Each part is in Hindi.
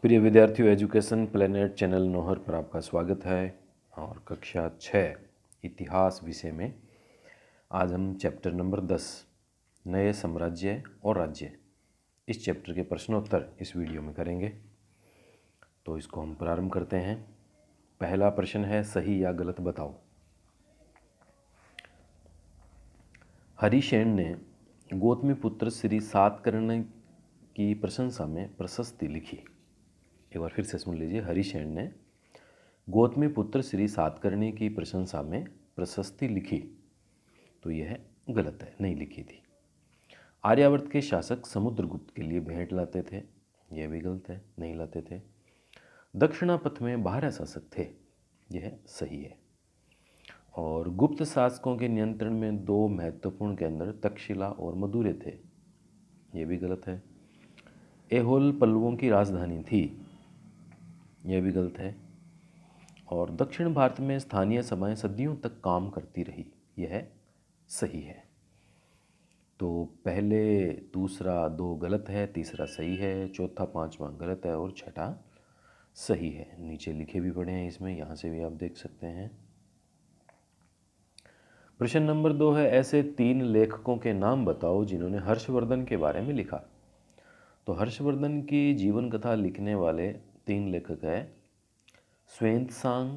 प्रिय विद्यार्थियों, एजुकेशन प्लेनेट चैनल नौहर पर आपका स्वागत है। और कक्षा 6 इतिहास विषय में आज हम चैप्टर नंबर 10 नए साम्राज्य और राज्य, इस चैप्टर के प्रश्नोत्तर इस वीडियो में करेंगे। तो इसको हम प्रारंभ करते हैं। पहला प्रश्न है, सही या गलत बताओ। हरिसेन ने गौतमीपुत्र श्री सातकर्णी की प्रशंसा में प्रशस्ति लिखी। एक बार फिर से सुन लीजिए। हरिसेन ने गौतमीपुत्र श्री सातकर्णी की प्रशंसा में प्रशस्ति लिखी, तो यह गलत है, नहीं लिखी थी। आर्यावर्त के शासक समुद्रगुप्त के लिए भेंट लाते थे, यह भी गलत है, नहीं लाते थे। दक्षिणापथ में 12 शासक थे, यह सही है। और गुप्त शासकों के नियंत्रण में 2 महत्वपूर्ण केंद्र तक्षशिला और मदुरै थे, यह भी गलत है। ऐहोल पल्लवों की राजधानी थी, यह भी गलत है। और दक्षिण भारत में स्थानीय सभाएं सदियों तक काम करती रही, यह सही है। तो पहले, दूसरा, 2 गलत है, तीसरा सही है, चौथा, 5वां गलत है और छठा सही है। नीचे लिखे भी पड़े हैं इसमें, यहाँ से भी आप देख सकते हैं। प्रश्न नंबर 2 है, ऐसे 3 लेखकों के नाम बताओ जिन्होंने हर्षवर्धन के बारे में लिखा। तो हर्षवर्धन की जीवन कथा लिखने वाले 3 लेखक हैं, स्वांतसांग,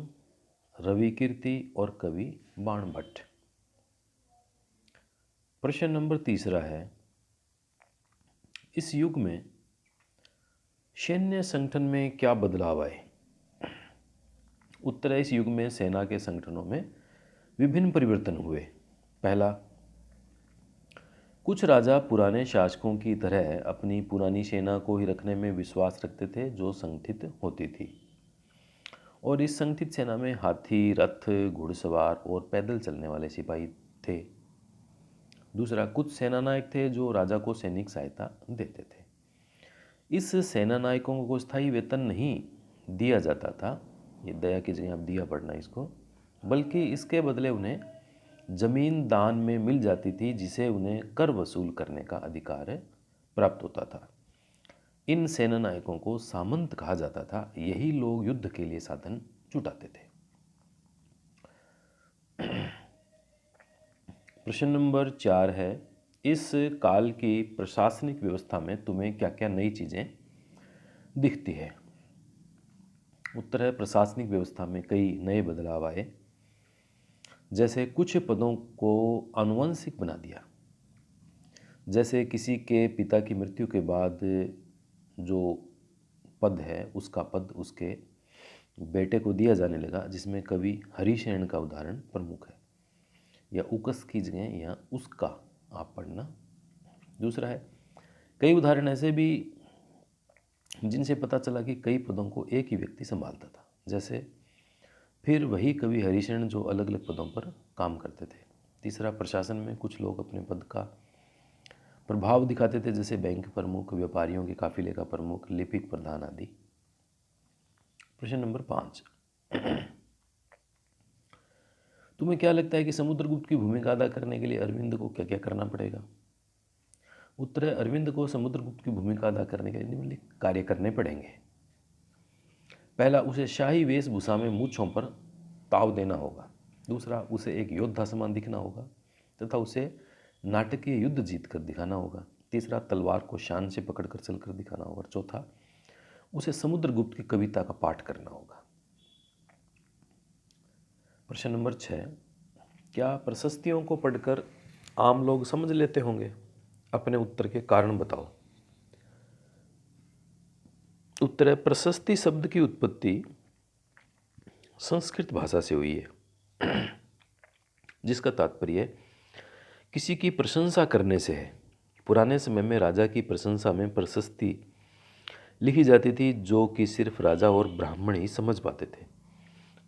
रविकीर्ति और कवि बाणभट्ट। प्रश्न नंबर 3 है, इस युग में सैन्य संगठन में क्या बदलाव आए। उत्तर है, इस युग में सेना के संगठनों में विभिन्न परिवर्तन हुए। पहला, कुछ राजा पुराने शासकों की तरह अपनी पुरानी सेना को ही रखने में विश्वास रखते थे जो संगठित होती थी, और इस संगठित सेना में हाथी, रथ, घुड़सवार और पैदल चलने वाले सिपाही थे। दूसरा, कुछ सेना नायक थे जो राजा को सैनिक सहायता देते थे। इस सेना नायकों को स्थायी वेतन नहीं दिया जाता था, ये दया की जगह आप दिया पढ़ना इसको, बल्कि इसके बदले उन्हें जमीन दान में मिल जाती थी, जिसे उन्हें कर वसूल करने का अधिकार प्राप्त होता था। इन सेना नायकों को सामंत कहा जाता था। यही लोग युद्ध के लिए साधन जुटाते थे। प्रश्न नंबर 4 है, इस काल की प्रशासनिक व्यवस्था में तुम्हें क्या क्या नई चीज़ें दिखती है। उत्तर है, प्रशासनिक व्यवस्था में कई नए बदलाव आए। जैसे कुछ पदों को आनुवंशिक बना दिया, जैसे किसी के पिता की मृत्यु के बाद जो पद है उसका पद उसके बेटे को दिया जाने लगा, जिसमें कवि हरिसेन का उदाहरण प्रमुख है। या उकस की जगह या उसका आप पढ़ना। दूसरा है, कई उदाहरण ऐसे भी जिनसे पता चला कि कई पदों को एक ही व्यक्ति संभालता था, जैसे फिर वही कवि हरिसेन जो अलग अलग पदों पर काम करते थे। तीसरा, प्रशासन में कुछ लोग अपने पद का प्रभाव दिखाते थे, जैसे बैंक प्रमुख, व्यापारियों के काफिले का प्रमुख, लिपिक प्रधान आदि। प्रश्न नंबर 5, तुम्हें क्या लगता है कि समुद्रगुप्त की भूमिका अदा करने के लिए अरविंद को क्या क्या करना पड़ेगा। उत्तर है, अरविंद को समुद्रगुप्त की भूमिका अदा करने के लिए निम्नलिखित कार्य करने पड़ेंगे। पहला, उसे शाही वेशभूषा में मूंछों पर ताव देना होगा। दूसरा, उसे एक योद्धा समान दिखना होगा तथा उसे नाटकीय युद्ध जीत कर दिखाना होगा। तीसरा, तलवार को शान से पकड़कर चलकर दिखाना होगा। चौथा, उसे समुद्रगुप्त की कविता का पाठ करना होगा। प्रश्न नंबर 6, क्या प्रशस्तियों को पढ़कर आम लोग समझ लेते होंगे। अपने उत्तर के कारण बताओ। उत्तर है, प्रशस्ति शब्द की उत्पत्ति संस्कृत भाषा से हुई है, जिसका तात्पर्य किसी की प्रशंसा करने से है। पुराने समय में राजा की प्रशंसा में प्रशस्ति लिखी जाती थी, जो कि सिर्फ राजा और ब्राह्मण ही समझ पाते थे।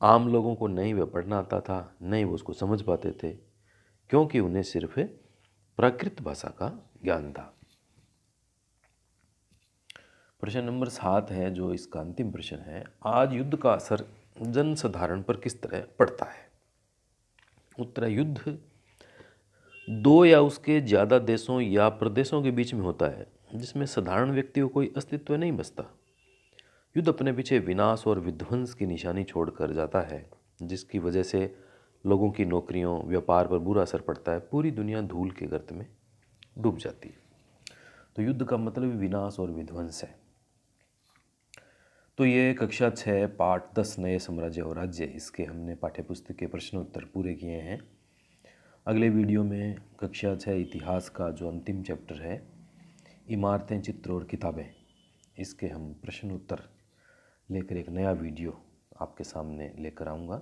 आम लोगों को नहीं वह पढ़ना आता था, नहीं वो उसको समझ पाते थे, क्योंकि उन्हें सिर्फ प्राकृत भाषा का ज्ञान था। प्रश्न नंबर 7 है, जो इसका अंतिम प्रश्न है, आज युद्ध का असर जनसाधारण पर किस तरह पड़ता है। उत्तर, युद्ध 2 या उसके ज़्यादा देशों या प्रदेशों के बीच में होता है, जिसमें साधारण व्यक्तियों कोई अस्तित्व नहीं बचता। युद्ध अपने पीछे विनाश और विध्वंस की निशानी छोड़कर जाता है, जिसकी वजह से लोगों की नौकरियों, व्यापार पर बुरा असर पड़ता है। पूरी दुनिया धूल के गर्त में डूब जाती है। तो युद्ध का मतलब विनाश और विध्वंस है। तो ये कक्षा 6 पाठ 10 नए साम्राज्य और राज्य, इसके हमने पाठ्यपुस्तक के प्रश्न उत्तर पूरे किए हैं। अगले वीडियो में कक्षा 6 इतिहास का जो अंतिम चैप्टर है, इमारतें, चित्र और किताबें, इसके हम प्रश्न उत्तर लेकर एक नया वीडियो आपके सामने लेकर आऊँगा।